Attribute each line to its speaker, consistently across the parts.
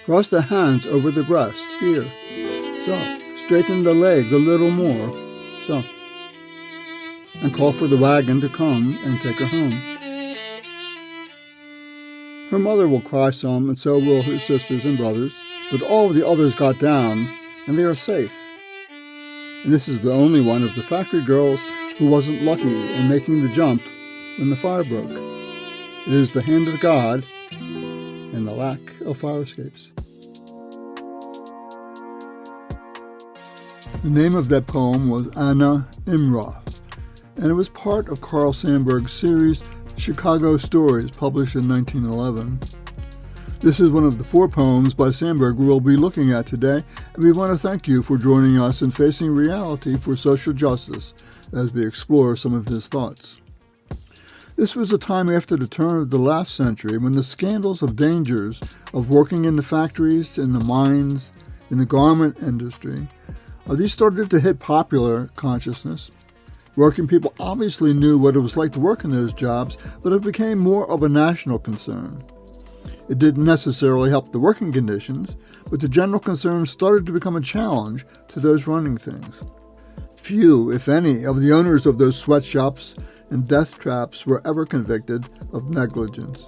Speaker 1: Cross the hands over the breast, here, so. Straighten the legs a little more, so. And call for the wagon to come and take her home. Her mother will cry some, and so will her sisters and brothers, but all of the others got down, and they are safe. And this is the only one of the factory girls who wasn't lucky in making the jump when the fire broke. It is the hand of God and the lack of fire escapes. The name of that poem was Anna Imroth, and it was part of Carl Sandburg's series Chicago Stories, published in 1911. This is one of the 4 poems by Sandburg we'll be looking at today, and we want to thank you for joining us in facing reality for social justice as we explore some of his thoughts. This was a time after the turn of the last century when the scandals of dangers of working in the factories, in the mines, in the garment industry, these started to hit popular consciousness. Working people obviously knew what it was like to work in those jobs, but it became more of a national concern. It didn't necessarily help the working conditions, but the general concern started to become a challenge to those running things. Few, if any, of the owners of those sweatshops and death traps were ever convicted of negligence.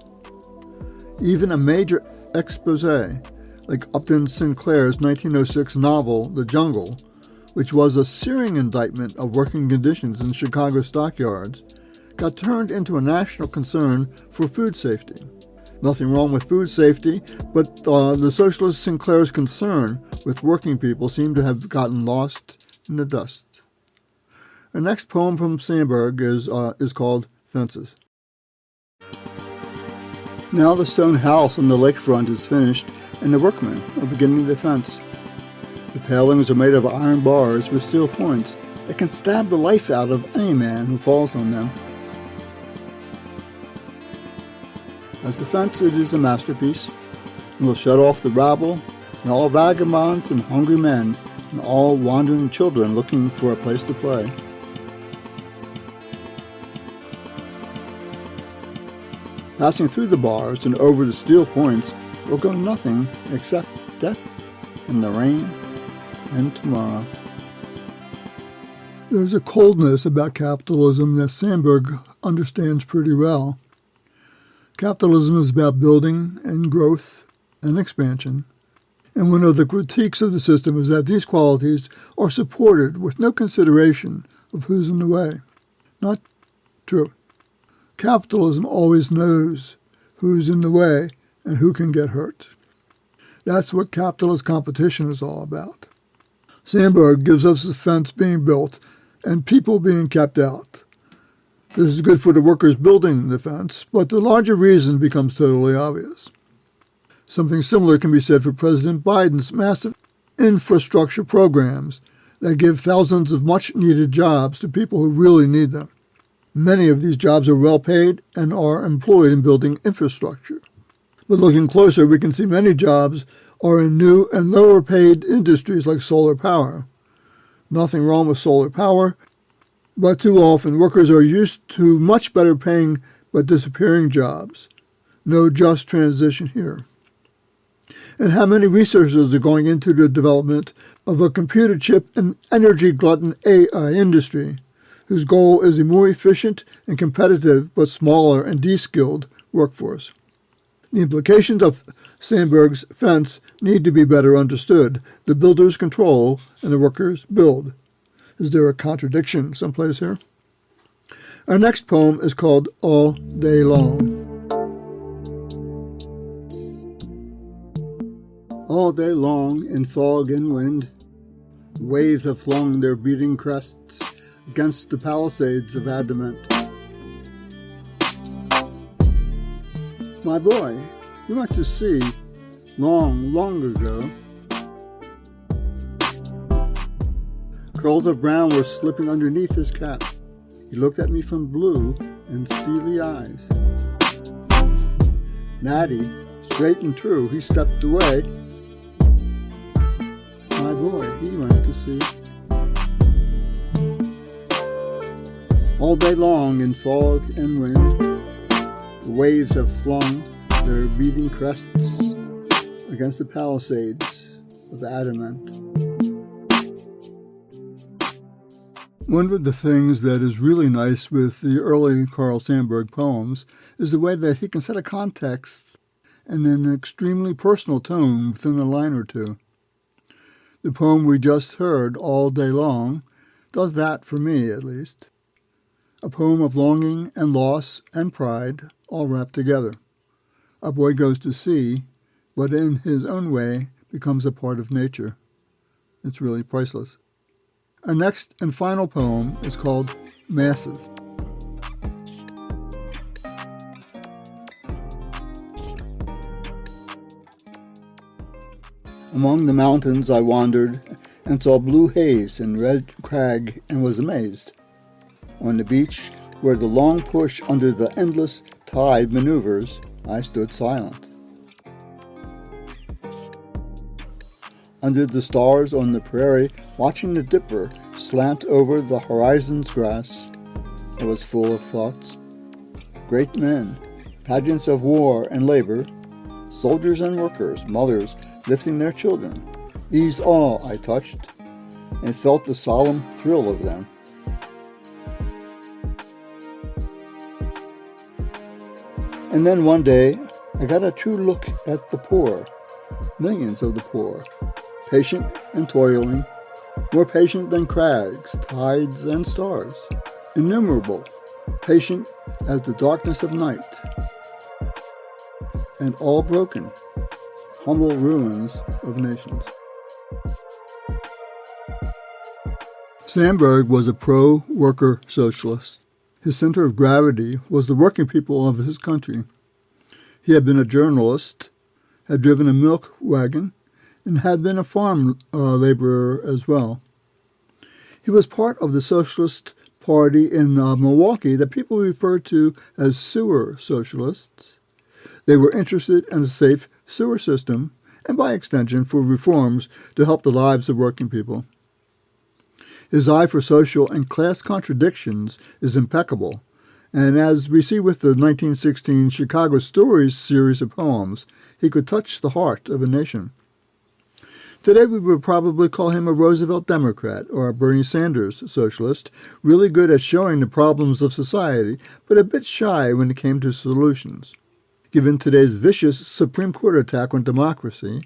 Speaker 1: Even a major expose, like Upton Sinclair's 1906 novel, The Jungle, which was a searing indictment of working conditions in Chicago stockyards, got turned into a national concern for food safety. Nothing wrong with food safety, but the socialist Sinclair's concern with working people seemed to have gotten lost in the dust. Our next poem from Sandburg is called Fences. Now the stone house on the lakefront is finished, and the workmen are beginning the fence. The palings are made of iron bars with steel points that can stab the life out of any man who falls on them. As a fence, it is a masterpiece, and will shut off the rabble and all vagabonds and hungry men and all wandering children looking for a place to play. Passing through the bars and over the steel points will go nothing except death and the rain and tomorrow. There's a coldness about capitalism that Sandburg understands pretty well. Capitalism is about building and growth and expansion, and one of the critiques of the system is that these qualities are supported with no consideration of who's in the way. Not true. Capitalism always knows who's in the way and who can get hurt. That's what capitalist competition is all about. Sandburg gives us the fence being built and people being kept out. This is good for the workers building the fence, but the larger reason becomes totally obvious. Something similar can be said for President Biden's massive infrastructure programs that give thousands of much-needed jobs to people who really need them. Many of these jobs are well-paid and are employed in building infrastructure. But looking closer, we can see many jobs are in new and lower-paid industries like solar power. Nothing wrong with solar power, but too often workers are used to much better paying but disappearing jobs. No just transition here. And how many resources are going into the development of a computer chip and energy glutton AI industry, whose goal is a more efficient and competitive but smaller and de-skilled workforce. The implications of Sandburg's fence need to be better understood. The builders control and the workers build. Is there a contradiction someplace here? Our next poem is called All Day Long. All day long in fog and wind, waves have flung their beating crests against the palisades of adamant. My boy, you went to sea long, long ago. Curls of brown were slipping underneath his cap. He looked at me from blue and steely eyes. Natty, straight and true, he stepped away. My boy, he went to sea. All day long in fog and wind, the waves have flung their beating crests against the palisades of adamant. One of the things that is really nice with the early Carl Sandburg poems is the way that he can set a context and an extremely personal tone within a line or two. The poem we just heard, All Day Long, does that for me at least. A poem of longing and loss and pride all wrapped together. A boy goes to sea, but in his own way becomes a part of nature. It's really priceless. Our next and final poem is called Masses. Among the mountains I wandered and saw blue haze and red crag and was amazed. On the beach, where the long push under the endless tide maneuvers, I stood silent. Under the stars on the prairie, watching the dipper slant over the horizon's grass, I was full of thoughts. Great men, pageants of war and labor, soldiers and workers, mothers lifting their children, these all I touched, and felt the solemn thrill of them. And then one day, I got a true look at the poor, millions of the poor, patient and toiling, more patient than crags, tides, and stars, innumerable, patient as the darkness of night, and all broken, humble ruins of nations. Sandburg was a pro-worker socialist. His center of gravity was the working people of his country. He had been a journalist, had driven a milk wagon, and had been a farm laborer as well. He was part of the Socialist Party in Milwaukee that people referred to as sewer socialists. They were interested in a safe sewer system, and by extension for reforms to help the lives of working people. His eye for social and class contradictions is impeccable, and as we see with the 1916 Chicago Stories series of poems, he could touch the heart of a nation. Today we would probably call him a Roosevelt Democrat or a Bernie Sanders socialist, really good at showing the problems of society, but a bit shy when it came to solutions. Given today's vicious Supreme Court attack on democracy,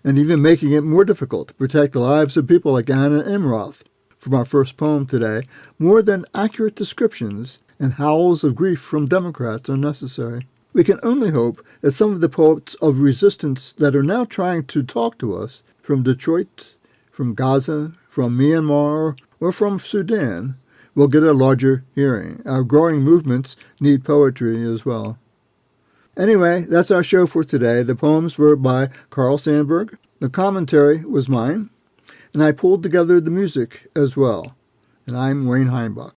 Speaker 1: and even making it more difficult to protect the lives of people like Anna Imroth, from our first poem today, more than accurate descriptions and howls of grief from Democrats are necessary. We can only hope that some of the poets of resistance that are now trying to talk to us from Detroit, from Gaza, from Myanmar, or from Sudan will get a larger hearing. Our growing movements need poetry as well. Anyway, that's our show for today. The poems were by Carl Sandburg. The commentary was mine. And I pulled together the music as well. And I'm Wayne Heimbach.